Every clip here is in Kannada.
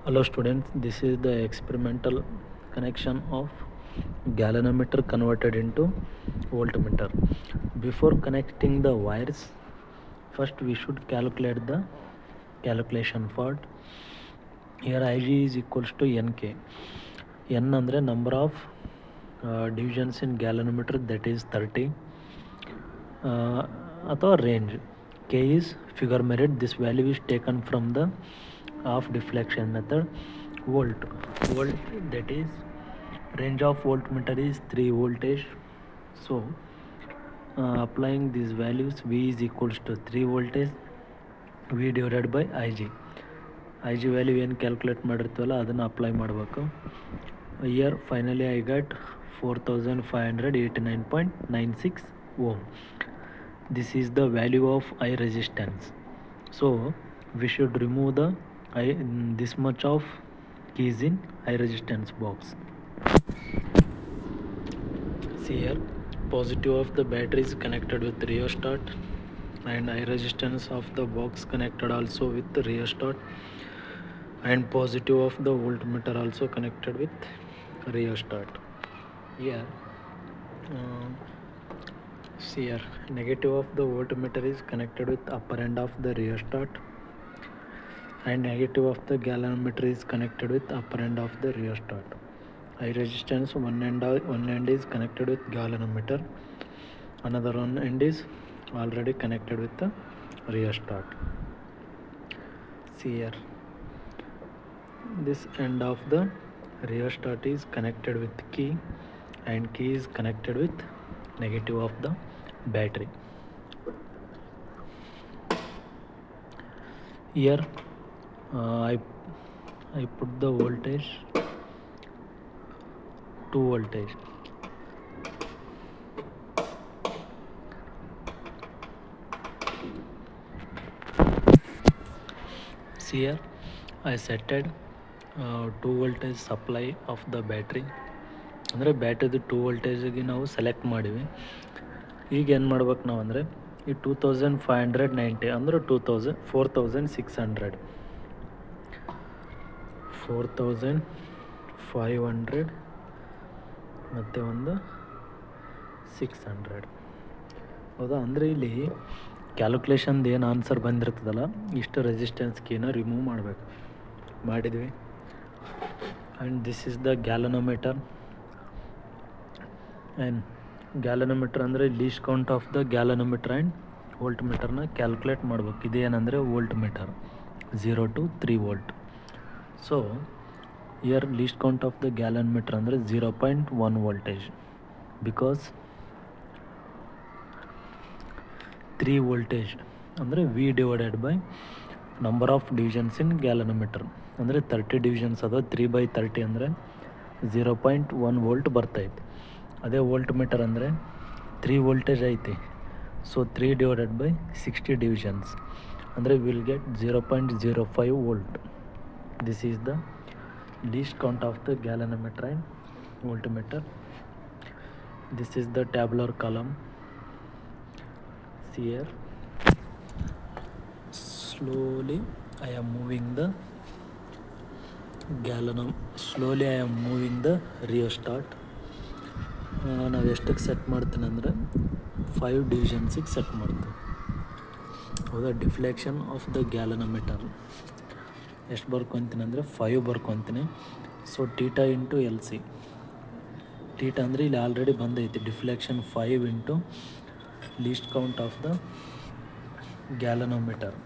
Hello students, this is the experimental connection of galvanometer converted into voltmeter. Before connecting the wires, first we should calculate the calculation part. Here Ig is equals to Nk. N andre number of divisions in galvanometer, that is 30. ಅಥವಾ range. K is figure merit. This value is taken from the half deflection method. Volt, that is range of voltmeter is 3 voltage. So applying these values, V is equals to 3 voltage, V divided by Ig. Ig value ಏನು ಕ್ಯಾಲ್ಕುಲೇಟ್ ಮಾಡಿರ್ತೀವಲ್ಲ ಅದನ್ನು ಅಪ್ಲೈ ಮಾಡಬೇಕು. Here finally I got 4589.96 ohm. This is the value of I resistance. So we should remove the this much of keys in I resistance box. See here, positive of the battery is connected with rheostat and I resistance of the box connected also with the rheostat, and positive of the voltmeter also connected with rheostat. Here see here, negative of the voltmeter is connected with upper end of the rheostat and negative of the galvanometer is connected with upper end of the rheostat. I resistance one end is connected with galvanometer, another one end is already connected with the rheostat. See here, this end of the rheostat is connected with key and key is connected with negative of the battery. Here I put the voltage 2 voltage. See here, I setted 2 voltage supply of the battery. ಅಂದರೆ ಬ್ಯಾಟ್ರಿದು 2 ವೋಲ್ಟೇಜಿಗೆ ನಾವು ಸೆಲೆಕ್ಟ್ ಮಾಡಿವಿ. ಈಗ ಏನು ಮಾಡ್ಬೇಕು ನಾವು ಅಂದರೆ ಈ 2590 ಅಂದರೆ 4500 ಮತ್ತು ಒಂದು 600. ಹೌದಾ? ಅಂದರೆ ಇಲ್ಲಿ ಕ್ಯಾಲ್ಕುಲೇಷನ್ದು ಏನು ಆನ್ಸರ್ ಬಂದಿರ್ತದಲ್ಲ, ಇಷ್ಟು ರೆಸಿಸ್ಟೆನ್ಸ್ ಕೀನ ರಿಮೂವ್ ಮಾಡಬೇಕು. ಮಾಡಿದ್ವಿ. And this is the galvanometer. And galvanometer ಅಂದರೆ least count of the galvanometer and ವೋಲ್ಟ್ಮೀಟರ್ನ ಕ್ಯಾಲ್ಕುಲೇಟ್ ಮಾಡ್ಬೇಕು. ಇದೇನಂದರೆ voltmeter 0 to 3 volt. So here least count of the galvanometer ಅಂದರೆ 0.1 voltage, ಬಿಕಾಸ್ 3 voltage ಅಂದರೆ V divided by number of divisions in galvanometer. ಅಂದರೆ 30 ಡಿವಿಷನ್ಸ್ ಅದ, 3/30 ಅಂದರೆ 0.1 volt ಬರ್ತೈತಿ. ಅದೇ ವೋಲ್ಟ್ಮೀಟರ್ ಅಂದರೆ 3 voltage ಐತಿ. ಸೊ 3 divided by 60 divisions ಅಂದರೆ will get 0.05 volt. This is the least count of the galvanometer and voltmeter. This is the tabular column. See here, slowly I am moving the rheostat. ನಾವು ಎಷ್ಟಕ್ಕೆ ಸೆಟ್ ಮಾಡ್ತೀನಿ ಅಂದರೆ 5 ಡಿವಿಷನ್ಸಿಗೆ ಸೆಟ್ ಮಾಡ್ತೀವಿ. ಹೌದಾ? ಡಿಫ್ಲೆಕ್ಷನ್ ಆಫ್ ದ ಗ್ಯಾಲನೋಮೀಟರ್ ಎಷ್ಟು ಬರ್ಕೊತೀನಿ ಅಂದರೆ 5 ಬರ್ಕೊತೀನಿ. So theta into L C. Theta ಅಂದರೆ ಇಲ್ಲಿ ಆಲ್ರೆಡಿ ಬಂದೈತಿ. Deflection 5 into least count of the galvanometer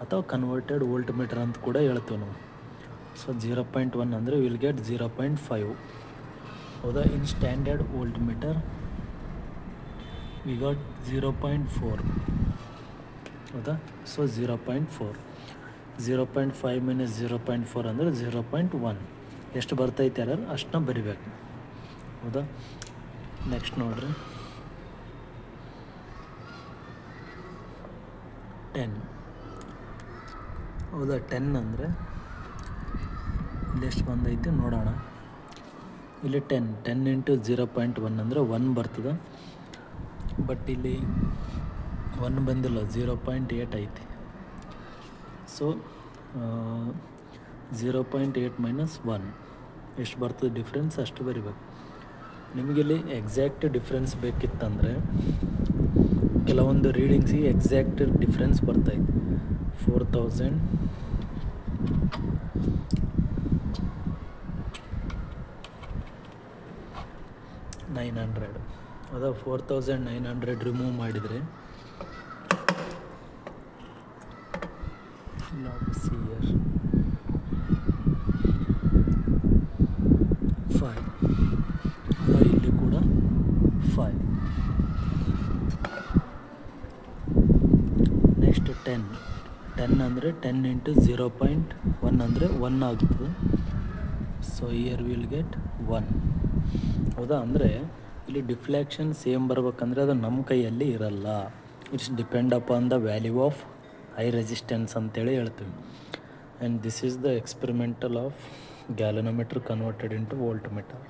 ಅಥವಾ ಕನ್ವರ್ಟೆಡ್ ವೋಲ್ಟ್ಮೀಟರ್ ಅಂತ ಕೂಡ ಹೇಳ್ತೀವಿ ನಾವು. ಸೊ 0.1 ಅಂದರೆ ವಿಲ್ ಗೆಟ್ 0.5. ಹೌದಾ? In standard voltmeter we got 0.4. ಹೌದಾ? ಸೊ 0.4. 0.5 ಮೈನಸ್ 0.4 ಅಂದರೆ 0.1. ಎಷ್ಟು ಬರ್ತೈತೆ ಯಾರು ಅಷ್ಟನ್ನ ಬರಿಬೇಕು. ಹೌದಾ? ನೆಕ್ಸ್ಟ್ ನೋಡ್ರಿ, 10. ಹೌದಾ? 10 ಅಂದರೆ ಇಲ್ಲಿ ಎಷ್ಟು ಬಂದೈತೆ ನೋಡೋಣ. ಇಲ್ಲಿ 10 ಇಂಟು 0.1 ಅಂದರೆ 1 ಬರ್ತದೆ. ಬಟ್ ಇಲ್ಲಿ 1 ಬಂದಿಲ್ಲ, 0.8 ಐತಿ. ಸೊ 0.8 ಮೈನಸ್ 1 ಎಷ್ಟು ಬರ್ತದೆ ಡಿಫ್ರೆನ್ಸ್ ಅಷ್ಟು ಬರಿಬೇಕು. ನಿಮಗಿಲ್ಲಿ ಎಕ್ಸಾಕ್ಟ್ ಡಿಫ್ರೆನ್ಸ್ ಬೇಕಿತ್ತಂದರೆ ಕೆಲವೊಂದು ರೀಡಿಂಗ್ಸಿಗೆ ಎಕ್ಸಾಕ್ಟ್ ಡಿಫ್ರೆನ್ಸ್ ಬರ್ತಾಯಿತ್ತು. 4900 ಅದು 4900 ರಿಮೂವ್ ಮಾಡಿದರೆ ಇಯರ್ 5 ಇಲ್ಲಿ ಕೂಡ 5. ನೆಕ್ಸ್ಟ್ 10 ಅಂದರೆ 10 ಇಂಟು 0.1 ಅಂದರೆ 1 ಆಗುತ್ತದೆ. So here will get 1. ಹೌದಾ? ಅಂದರೆ ಇಲ್ಲಿ ಡಿಫ್ಲೆಕ್ಷನ್ ಸೇಮ್ ಬರ್ಬೇಕಂದ್ರೆ ಅದು ನಮ್ಮ ಕೈಯಲ್ಲಿ ಇರಲ್ಲ. It's depend upon the value of high resistance ಅಂತೇಳಿ ಹೇಳ್ತೀವಿ. And this is the experimental of galvanometer converted into voltmeter.